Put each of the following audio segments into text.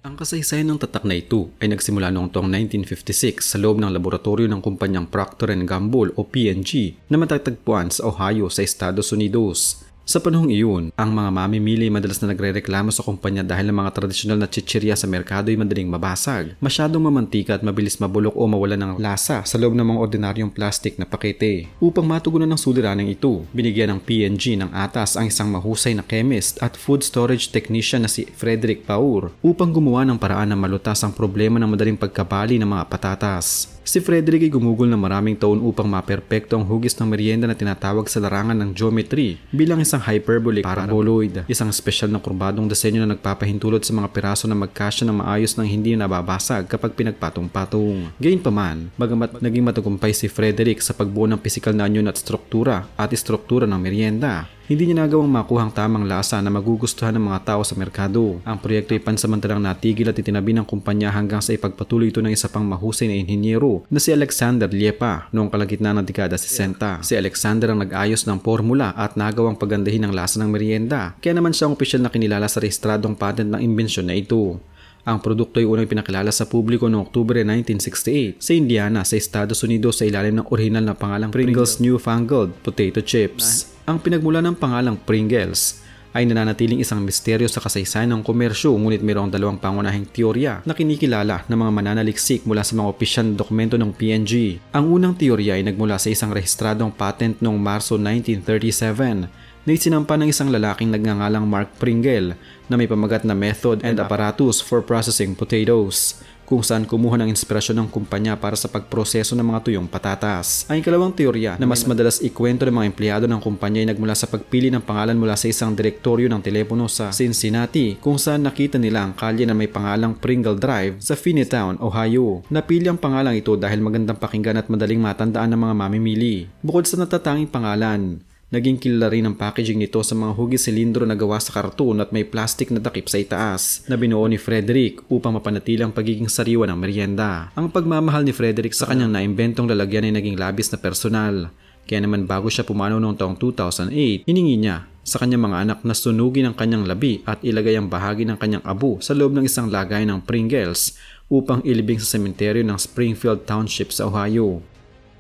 Ang kasaysayan ng tatak na ito ay nagsimula noong taong 1956 sa loob ng laboratorio ng kumpanyang Procter & Gamble o P&G na matatagpuan sa Ohio sa Estados Unidos. Sa panahong iyon, ang mga mamimili madalas na nagrereklamo sa kumpanya dahil ang mga tradisyonal na chichirya sa merkado ay madaling mabasag, masyadong mamantika at mabilis mabulok o mawala ng lasa sa loob ng mga ordinaryong plastic na pakete. Upang matugunan ng suliraning ito, binigyan ng P&G ng atas ang isang mahusay na chemist at food storage technician na si Frederick Paur upang gumawa ng paraan na malutas ang problema ng madaling pagkabali ng mga patatas. Si Frederick ay gumugol ng maraming taon upang maperpekto ang hugis ng merienda na tinatawag sa larangan ng geometry bilang isang hyperbolic paraboloid, isang espesyal na kurbadong disenyo na nagpapahintulot sa mga piraso na magkasya ng maayos nang hindi nababasag kapag pinagpatong-patong. Gayunpaman, bagamat naging matagumpay si Frederick sa pagbuo ng pisikal na anyo at struktura ng merienda, hindi niya nagawang makuha ang tamang lasa na magugustuhan ng mga tao sa merkado. Ang proyekto ay pansamantalang natigil at itinabi ng kumpanya hanggang sa ipagpatuloy ito ng isa pang mahusay na inhinyero na si Alexander Liepa noong kalagitnaan ng dekada 60. Si Alexander ang nag-ayos ng formula at nagawang pagandahin ang lasa ng merienda, kaya naman siya ang opisyal na kinilala sa rehistradong patent ng imbensyon na ito. Ang produkto ay unang pinakilala sa publiko noong Oktubre 1968 sa Indiana sa Estados Unidos sa ilalim ng orihinal na pangalang Pringles Newfangled Potato Chips. Ang pinagmula ng pangalang Pringles ay nananatiling isang misteryo sa kasaysayan ng komersyo, ngunit mayroong dalawang pangunahing teorya na kinikilala ng mga mananaliksik mula sa mga opisyal na dokumento ng P&G. Ang unang teorya ay nagmula sa isang rehistradong patent noong Marso 1937 na isinampa ng isang lalaking nagngangalang Mark Pringle na may pamagat na Method and Apparatus for Processing Potatoes, kung saan kumuha ng inspirasyon ng kumpanya para sa pagproseso ng mga tuyong patatas. Ang ikalawang teorya na mas madalas ikwento ng mga empleyado ng kumpanya ay nagmula sa pagpili ng pangalan mula sa isang direktoryo ng telepono sa Cincinnati, kung saan nakita nila ang kalye na may pangalang Pringle Drive sa Finneytown, Ohio. Napili ang pangalang ito dahil magandang pakinggan at madaling matandaan ng mga mamimili. Bukod sa natatanging pangalan, naging kilala rin ang packaging nito sa mga hugis silindro na gawa sa karton at may plastic na takip sa itaas na binuo ni Frederick upang mapanatili ang pagiging sariwa ng merienda. Ang pagmamahal ni Frederick sa kanyang naimbentong lalagyan ay naging labis na personal. Kaya naman bago siya pumanaw noong taong 2008, hiningi niya sa kanyang mga anak na sunugin ang kanyang labi at ilagay ang bahagi ng kanyang abo sa loob ng isang lagay ng Pringles upang ilibing sa sementeryo ng Springfield Township sa Ohio.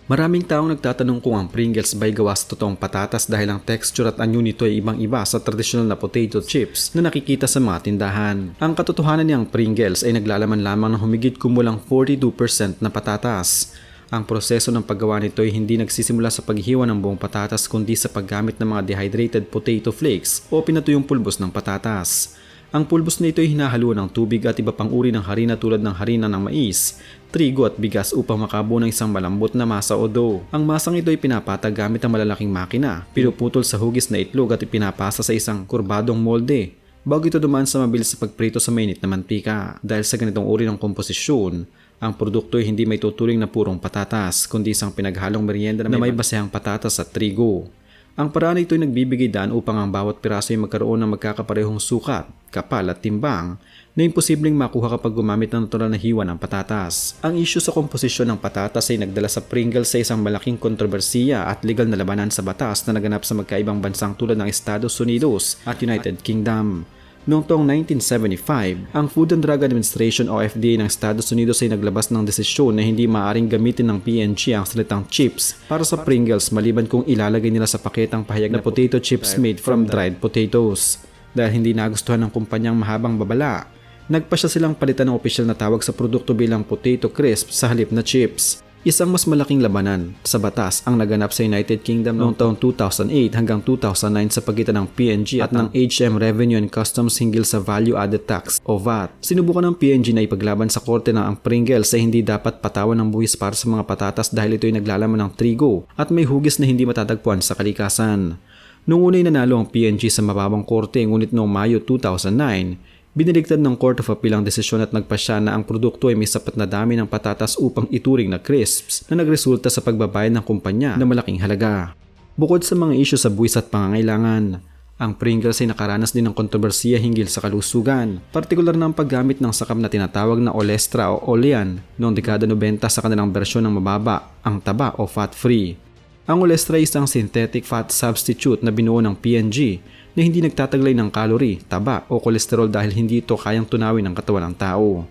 Maraming taong nagtatanong kung ang Pringles ba'y gawa sa totoong patatas dahil ang texture at anyo nito ay ibang-iba sa tradisyonal na potato chips na nakikita sa mga tindahan. Ang katotohanan niyang Pringles ay naglalaman lamang ng humigit kumulang 42% na patatas. Ang proseso ng paggawa nito ay hindi nagsisimula sa paghiwa ng buong patatas kundi sa paggamit ng mga dehydrated potato flakes o pinatuyong pulbos ng patatas. Ang pulbos na ito ay hinahaluan ng tubig at iba pang uri ng harina tulad ng harina ng mais, trigo at bigas upang makabuo ng isang malambot na masa o dough. Ang masang ito ay pinapatag gamit ang malalaking makina, pinuputol sa hugis na itlog at ipinapasa sa isang kurbadong molde bago ito dumaan sa mabilis sa pagprito sa mainit na mantika. Dahil sa ganitong uri ng komposisyon, ang produkto ay hindi may tuturing na purong patatas kundi isang pinaghalong merienda na may basehang patatas at trigo. Ang paraan ito ay nagbibigay daan upang ang bawat piraso ay magkaroon ng magkakaparehong sukat, kapal at timbang na imposibleng makuha kapag gumamit ng natural na hiwa ng patatas. Ang isyu sa komposisyon ng patatas ay nagdala sa Pringles sa isang malaking kontrobersiya at legal na labanan sa batas na naganap sa magkaibang bansang tulad ng Estados Unidos at United Kingdom. Noong taong 1975, ang Food and Drug Administration o FDA ng Estados Unidos ay naglabas ng desisyon na hindi maaaring gamitin ng P&G ang salitang chips para sa Pringles maliban kung ilalagay nila sa paketang pahayag na potato chips made from dried potatoes. Dahil hindi nagustuhan ng kumpanyang mahabang babala, nagpasya silang palitan ng opisyal na tawag sa produkto bilang potato crisp sa halip na chips. Isang mas malaking labanan sa batas ang naganap sa United Kingdom noong taong 2008 hanggang 2009 sa pagitan ng P&G at ng HM Revenue and Customs hinggil sa Value Added Tax o VAT. Sinubukan ng P&G na ipaglaban sa korte na ang Pringles ay hindi dapat patawan ng buwis para sa mga patatas dahil ito ay naglalaman ng trigo at may hugis na hindi matatagpuan sa kalikasan. Noong unay nanalo ang P&G sa mababang korte, ngunit noong Mayo 2009, biniligtad ng Court of Appeal ang desisyon at nagpasya na ang produkto ay may sapat na dami ng patatas upang ituring na crisps na nagresulta sa pagbabayad ng kumpanya na malaking halaga. Bukod sa mga isyu sa buwis at pangangailangan, ang Pringles ay nakaranas din ng kontrobersiya hinggil sa kalusugan, partikular na ang paggamit ng sakam na tinatawag na olestra o olean noong dekada 90 sa kanilang bersyon ng mababa, ang taba o fat-free. Ang olestra ay isang synthetic fat substitute na binuo ng P&G na hindi nagtataglay ng calorie, taba o kolesterol dahil hindi ito kayang tunawin ng katawan ng tao.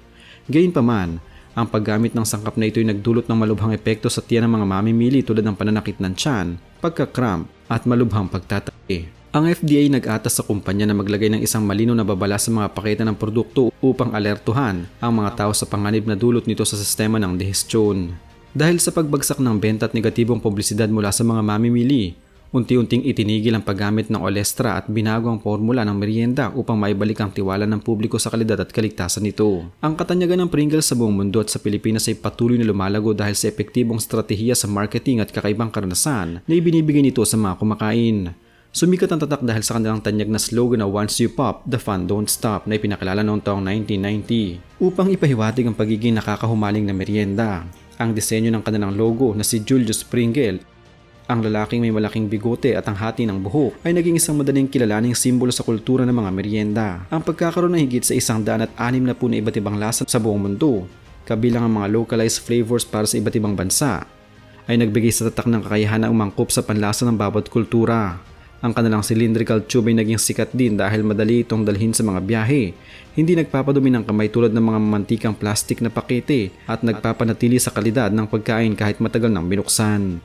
Gayunpaman, ang paggamit ng sangkap na ito ay nagdulot ng malubhang epekto sa tiyan ng mga mamimili tulad ng pananakit ng tiyan, pagkakramp at malubhang pagtataki. Ang FDA nag-atas sa kumpanya na maglagay ng isang malinaw na babala sa mga pakete ng produkto upang alertuhan ang mga tao sa panganib na dulot nito sa sistema ng dihestyon. Dahil sa pagbagsak ng benta at negatibong publisidad mula sa mga mamimili, unti-unting itinigil ang paggamit ng Olestra at binago ang formula ng merienda upang maibalik ang tiwala ng publiko sa kalidad at kaligtasan nito. Ang katanyagan ng Pringles sa buong mundo at sa Pilipinas ay patuloy na lumalago dahil sa epektibong estratehiya sa marketing at kakaibang karanasan na ibinibigay nito sa mga kumakain. Sumikat ang tatak dahil sa kanilang tanyag na slogan na "Once you pop, the fun don't stop" na ipinakilala noong taong 1990 upang ipahiwatig ang pagiging nakakahumaling na merienda. Ang disenyo ng kanilang logo na si Julius Pringle, ang lalaking may malaking bigote at ang hati ng buhok, ay naging isang madaling kilalaning simbolo sa kultura ng mga merienda. Ang pagkakaroon ng higit sa 160 na iba't ibang lasa sa buong mundo, kabilang ang mga localized flavors para sa iba't ibang bansa, ay nagbigay sa tatak ng kakayahan na umangkop sa panlasa ng bawat kultura. Ang kanilang cylindrical tube ay naging sikat din dahil madali itong dalhin sa mga biyahe, hindi nagpapadumi ng kamay tulad ng mga mamantikang plastik na pakete at nagpapanatili sa kalidad ng pagkain kahit matagal nang binuksan.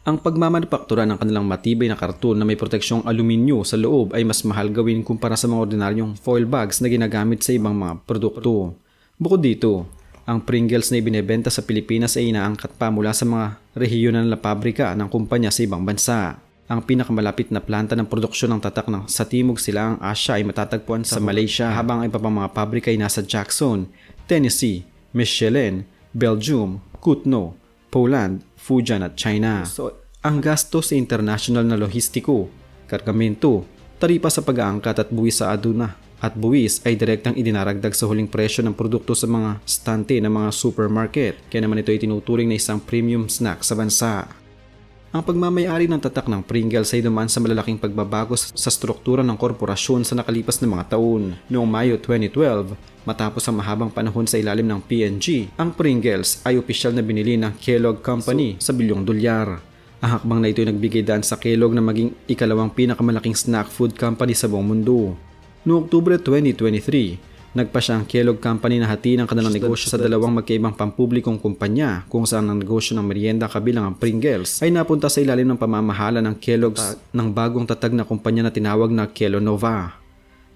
Ang pagmamanupaktura ng kanilang matibay na karton na may proteksyong aluminyo sa loob ay mas mahal gawin kumpara sa mga ordinaryong foil bags na ginagamit sa ibang mga produkto. Bukod dito, ang Pringles na ibinebenta sa Pilipinas ay inaangkat pa mula sa mga rehiyonal na pabrika ng kumpanya sa ibang bansa. Ang pinakamalapit na planta ng produksyon ng tatak sa Timog Silangang Asya ay matatagpuan sa Malaysia, habang ang iba pang mga pabrika ay nasa Jackson, Tennessee, Mechelen, Belgium, Kutno, Poland, Fujian at China. Ang gastos sa international na logistiko, kargamento, taripa sa pag-aangkat at buwis sa aduna at buwis ay direktang idinaragdag sa huling presyo ng produkto sa mga stante ng mga supermarket, kaya naman ito ay tinuturing na isang premium snack sa bansa. Ang pagmamayari ng tatak ng Pringles ay dumaan sa malalaking pagbabago sa struktura ng korporasyon sa nakalipas na mga taon. Noong Mayo 2012, matapos ang mahabang panahon sa ilalim ng P&G, ang Pringles ay opisyal na binili ng Kellogg Company sa $1 bilyon. Ang hakbang na ito ay nagbigay daan sa Kellogg na maging ikalawang pinakamalaking snack food company sa buong mundo. Noong Oktubre 2023, nagpa siya ang Kellogg Company na hatiin ang kanilang negosyo sa dalawang magkaibang pampublikong kumpanya, kung saan ang negosyo ng merienda kabilang ang Pringles ay napunta sa ilalim ng pamamahala ng Kellogg's ng bagong tatag na kumpanya na tinawag na Kellanova.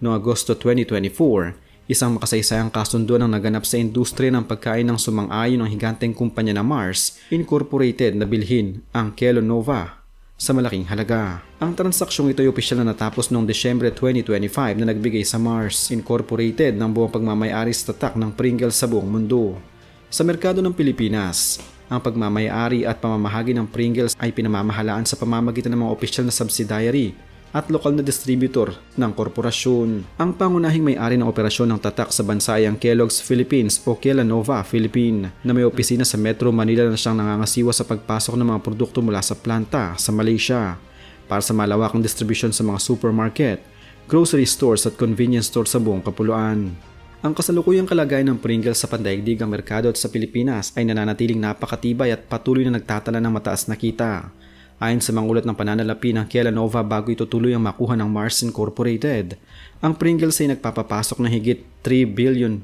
Noong Agosto 2024, isang makasaysayang kasunduan ang naganap sa industriya ng pagkain ng sumang-ayon ng higanteng kumpanya na Mars Incorporated na bilhin ang Kellanova sa malaking halaga. Ang transaksyong ito ay opisyal na natapos noong Desyembre 2025 na nagbigay sa Mars Incorporated ng buong pagmamayari sa tatak ng Pringles sa buong mundo. Sa merkado ng Pilipinas, ang pagmamayari at pamamahagi ng Pringles ay pinamamahalaan sa pamamagitan ng mga opisyal na subsidiary at lokal na distributor ng korporasyon. Ang pangunahing may-ari ng operasyon ng tatak sa bansa ay ang Kellogg's Philippines o Kellanova Philippine na may opisina sa Metro Manila na siyang nangangasiwa sa pagpasok ng mga produkto mula sa planta sa Malaysia para sa malawakang distribution sa mga supermarket, grocery stores at convenience stores sa buong kapuluan. Ang kasalukuyang kalagayan ng Pringles sa pandaigdigang merkado at sa Pilipinas ay nananatiling napakatibay at patuloy na nagtatala ng mataas na kita. Ayon sa mga ulat ng pananalapi ng Kellanova bago ito tuloy ang makuha ng Mars Incorporated, ang Pringles ay nagpapapasok ng higit $3 billion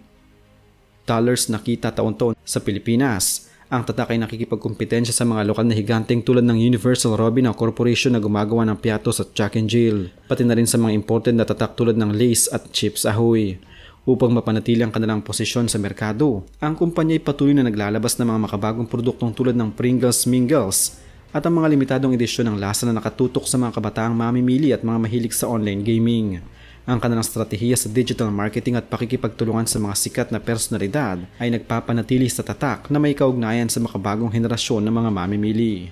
na kita taon-taon sa Pilipinas. Ang tatak ay nakikipagkumpetensya sa mga lokal na higanteng tulad ng Universal Robina Corporation na gumagawa ng piatos at Jack and Jill, pati na rin sa mga imported na tatak tulad ng Lay's at Chips Ahoy. Upang mapanatili ang kanilang posisyon sa merkado, ang kumpanya ay patuloy na naglalabas ng mga makabagong produktong tulad ng Pringles Mingles at ang mga limitadong edisyon ng lasa na nakatutok sa mga kabataang mamimili at mga mahilig sa online gaming. Ang kanilang estratehiya sa digital marketing at pakikipagtulungan sa mga sikat na personalidad ay nagpapanatili sa tatak na may kaugnayan sa makabagong henerasyon ng mga mamimili.